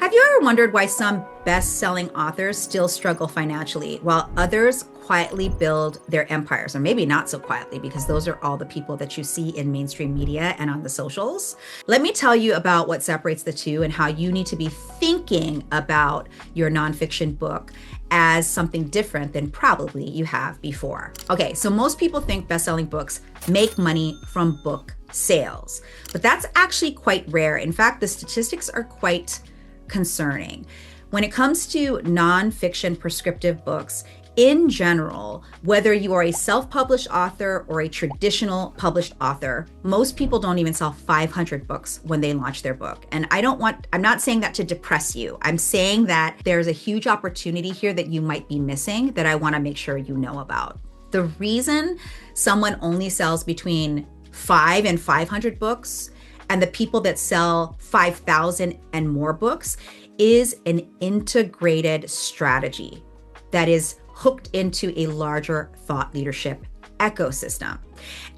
Have you ever wondered why some best-selling authors still struggle financially while others quietly build their empires? Or maybe not so quietly, because those are all the people that you see in mainstream media and on the socials. Let me tell you about what separates the two and how you need to be thinking about your nonfiction book as something different than probably you have before. Okay, so most people think best-selling books make money from book sales, but that's actually quite rare. In fact, the statistics are quite concerning. When it comes to nonfiction prescriptive books, in general, whether you are a self-published author or a traditional published author, most people don't even sell 500 books when they launch their book. And I'm not saying that to depress you. I'm saying that there's a huge opportunity here that you might be missing that I want to make sure you know about. The reason someone only sells between 5 and 500 books and the people that sell 5,000 and more books is an integrated strategy that is hooked into a larger thought leadership ecosystem.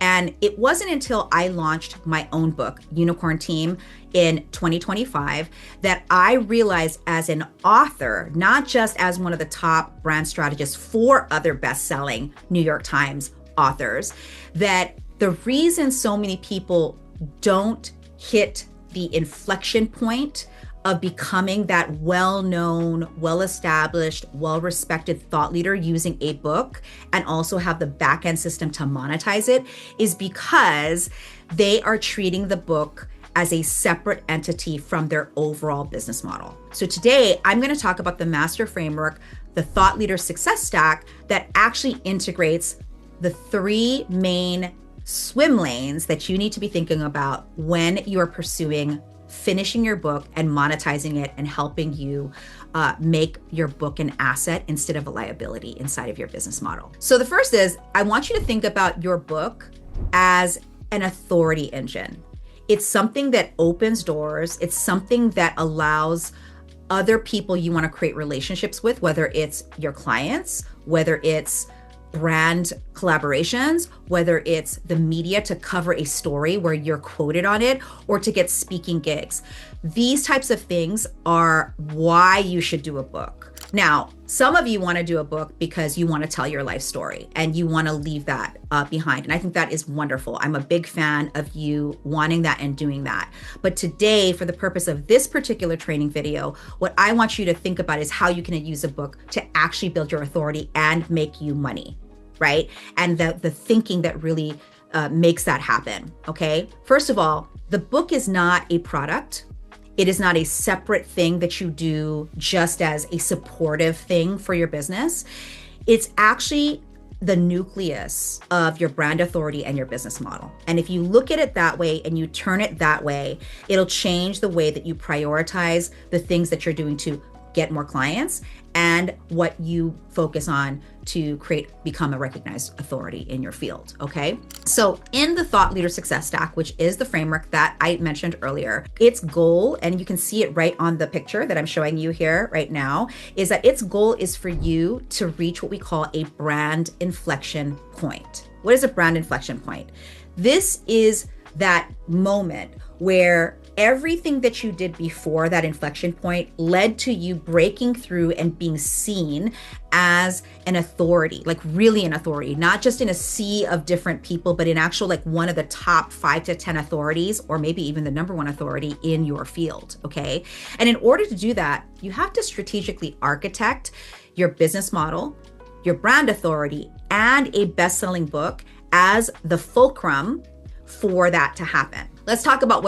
And it wasn't until I launched my own book, Unicorn Team, in 2025, that I realized as an author, not just as one of the top brand strategists for other best-selling New York Times authors, that the reason so many people don't hit the inflection point of becoming that well-known, well-established, well-respected thought leader using a book and also have the back-end system to monetize it is because they are treating the book as a separate entity from their overall business model. So today, I'm going to talk about the master framework, the thought leader success stack that actually integrates the three main swim lanes that you need to be thinking about when you are pursuing finishing your book and monetizing it and helping you make your book an asset instead of a liability inside of your business model. So the first is, I want you to think about your book as an authority engine. It's something that opens doors. It's something that allows other people you want to create relationships with, whether it's your clients, whether it's brand collaborations, whether it's the media to cover a story where you're quoted on it, or to get speaking gigs. These types of things are why you should do a book. Now, some of you want to do a book because you want to tell your life story and you want to leave that behind. And I think that is wonderful. I'm a big fan of you wanting that and doing that. But today, for the purpose of this particular training video, what I want you to think about is how you can use a book to actually build your authority and make you money, right? And the thinking that really makes that happen, okay? First of all, the book is not a product. It is not a separate thing that you do just as a supportive thing for your business. It's actually the nucleus of your brand authority and your business model. And if you look at it that way and you turn it that way, it'll change the way that you prioritize the things that you're doing to get more clients and what you focus on to become a recognized authority in your field, okay? So in the Thought Leader Success Stack, which is the framework that I mentioned earlier, its goal, and you can see it right on the picture that I'm showing you here right now, is that its goal is for you to reach what we call a brand inflection point. What is a brand inflection point? This is that moment where everything that you did before that inflection point led to you breaking through and being seen as an authority, like really an authority, not just in a sea of different people, but in actual like one of the top 5 to 10 authorities, or maybe even the number one authority in your field, okay? And in order to do that, you have to strategically architect your business model, your brand authority, and a best-selling book as the fulcrum for that to happen. Let's talk about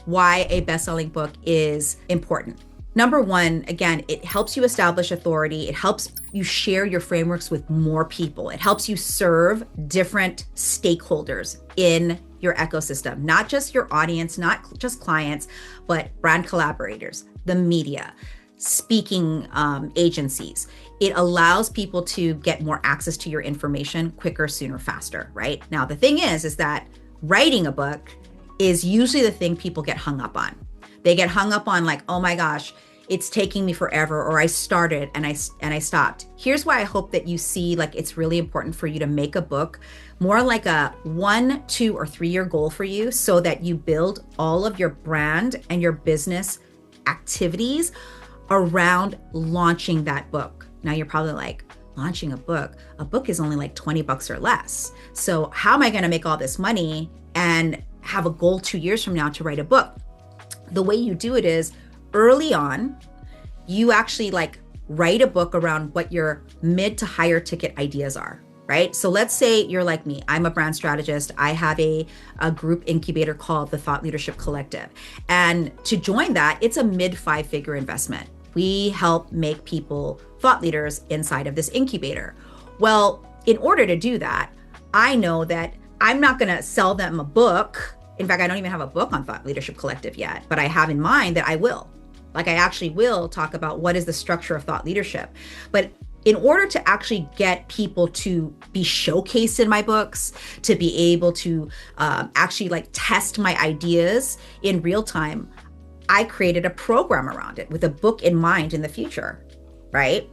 why a best-selling book is important. Number one, again, it helps you establish authority. It helps you share your frameworks with more people. It helps you serve different stakeholders in your ecosystem, not just your audience, not just clients, but brand collaborators, the media, speaking agencies. It allows people to get more access to your information quicker, sooner, faster, right? Now, the thing is that writing a book is usually the thing people get hung up on. They get hung up on like, oh my gosh, it's taking me forever, or I started and I stopped. Here's why I hope that you see like it's really important for you to make a book more like a 1, 2, or 3 year goal for you, so that you build all of your brand and your business activities around launching that book. Now you're probably like, launching a book? A book is only like 20 bucks or less. So how am I going to make all this money and have a goal 2 years from now to write a book? The way you do it is early on, you actually like write a book around what your mid to higher ticket ideas are, right? So let's say you're like me, I'm a brand strategist. I have a group incubator called the Thought Leadership Collective. And to join that, it's a mid 5-figure investment. We help make people thought leaders inside of this incubator. Well, in order to do that, I know that I'm not going to sell them a book. In fact, I don't even have a book on Thought Leadership Collective yet, but I have in mind that I will. Like I actually will talk about what is the structure of thought leadership. But in order to actually get people to be showcased in my books, to be able to actually like test my ideas in real time, I created a program around it with a book in mind in the future, right?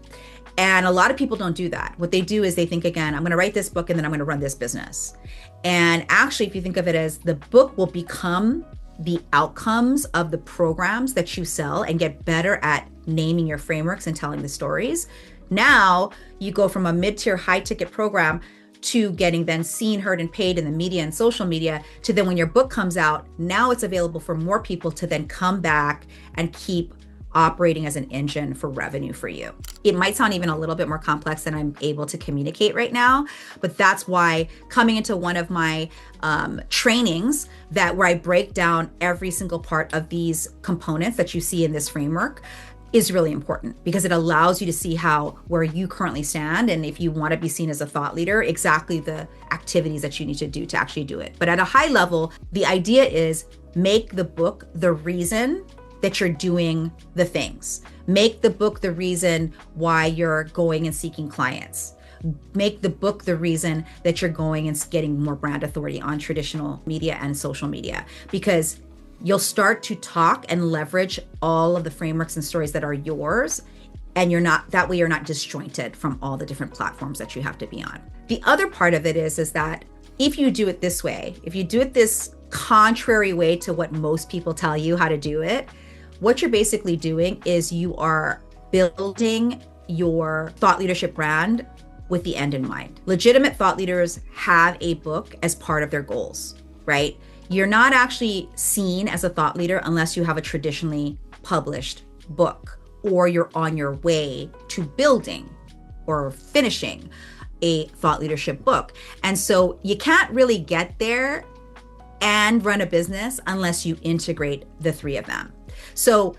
And a lot of people don't do that. What they do is they think, again, I'm going to write this book and then I'm going to run this business. And actually, if you think of it as the book will become the outcomes of the programs that you sell and get better at naming your frameworks and telling the stories. Now you go from a mid-tier high-ticket program to getting then seen, heard, and paid in the media and social media, to then when your book comes out, now it's available for more people to then come back and keep operating as an engine for revenue for you. It might sound even a little bit more complex than I'm able to communicate right now, but that's why coming into one of my trainings where I break down every single part of these components that you see in this framework is really important, because it allows you to see where you currently stand, and if you want to be seen as a thought leader, exactly the activities that you need to do to actually do it. But at a high level, the idea is make the book the reason that you're doing the things. Make the book the reason why you're going and seeking clients. Make the book the reason that you're going and getting more brand authority on traditional media and social media, because you'll start to talk and leverage all of the frameworks and stories that are yours. And that way you're not disjointed from all the different platforms that you have to be on. The other part of it is that if you do it this way, if you do it this contrary way to what most people tell you how to do it, what you're basically doing is you are building your thought leadership brand with the end in mind. Legitimate thought leaders have a book as part of their goals, right? You're not actually seen as a thought leader unless you have a traditionally published book, or you're on your way to building or finishing a thought leadership book. And so you can't really get there and run a business unless you integrate the three of them. So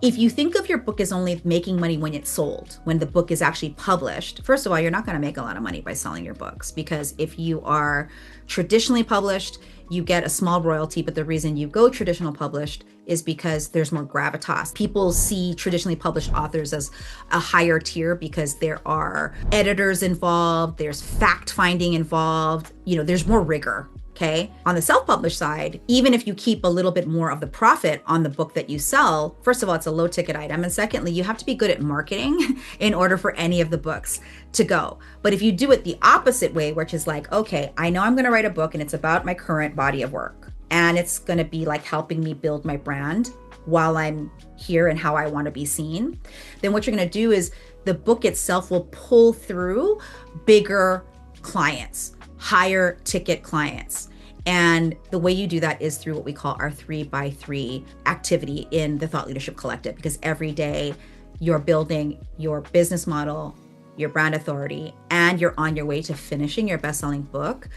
if you think of your book as only making money when it's sold, when the book is actually published, first of all, you're not going to make a lot of money by selling your books, because if you are traditionally published, you get a small royalty, but the reason you go traditional published is because there's more gravitas. People see traditionally published authors as a higher tier because there are editors involved, there's fact finding involved, there's more rigor. Okay. On the self-published side, even if you keep a little bit more of the profit on the book that you sell, first of all, it's a low ticket item. And secondly, you have to be good at marketing in order for any of the books to go. But if you do it the opposite way, which is like, okay, I know I'm going to write a book and it's about my current body of work, and it's going to be like helping me build my brand while I'm here and how I want to be seen, then what you're going to do is the book itself will pull through bigger clients, higher ticket clients. And the way you do that is through what we call our 3x3 activity in the Thought Leadership Collective, because every day you're building your business model, your brand authority, and you're on your way to finishing your best-selling book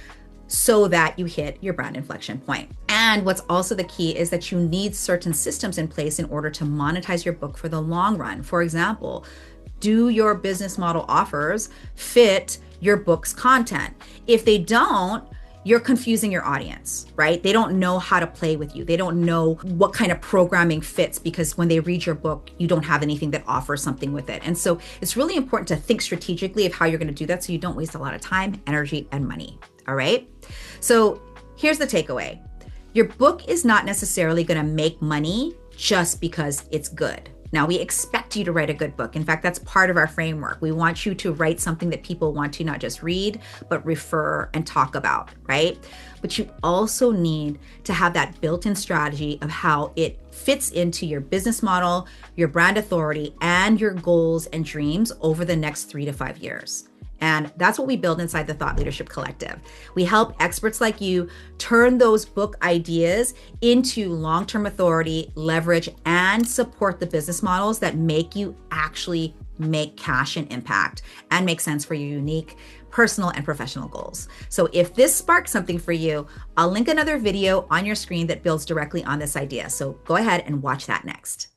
so that you hit your brand inflection point. And what's also the key is that you need certain systems in place in order to monetize your book for the long run. For example, do your business model offers fit your book's content? If they don't, you're confusing your audience, right? They don't know how to play with you. They don't know what kind of programming fits, because when they read your book, you don't have anything that offers something with it. And so it's really important to think strategically of how you're going to do that so you don't waste a lot of time, energy, and money. All right. So here's the takeaway. Your book is not necessarily going to make money just because it's good. Now, we expect you to write a good book. In fact, that's part of our framework. We want you to write something that people want to not just read, but refer and talk about, right? But you also need to have that built-in strategy of how it fits into your business model, your brand authority, and your goals and dreams over the next 3 to 5 years. And that's what we build inside the Thought Leadership Collective. We help experts like you turn those book ideas into long-term authority, leverage, and support the business models that make you actually make cash and impact and make sense for your unique personal and professional goals. So if this sparks something for you, I'll link another video on your screen that builds directly on this idea. So go ahead and watch that next.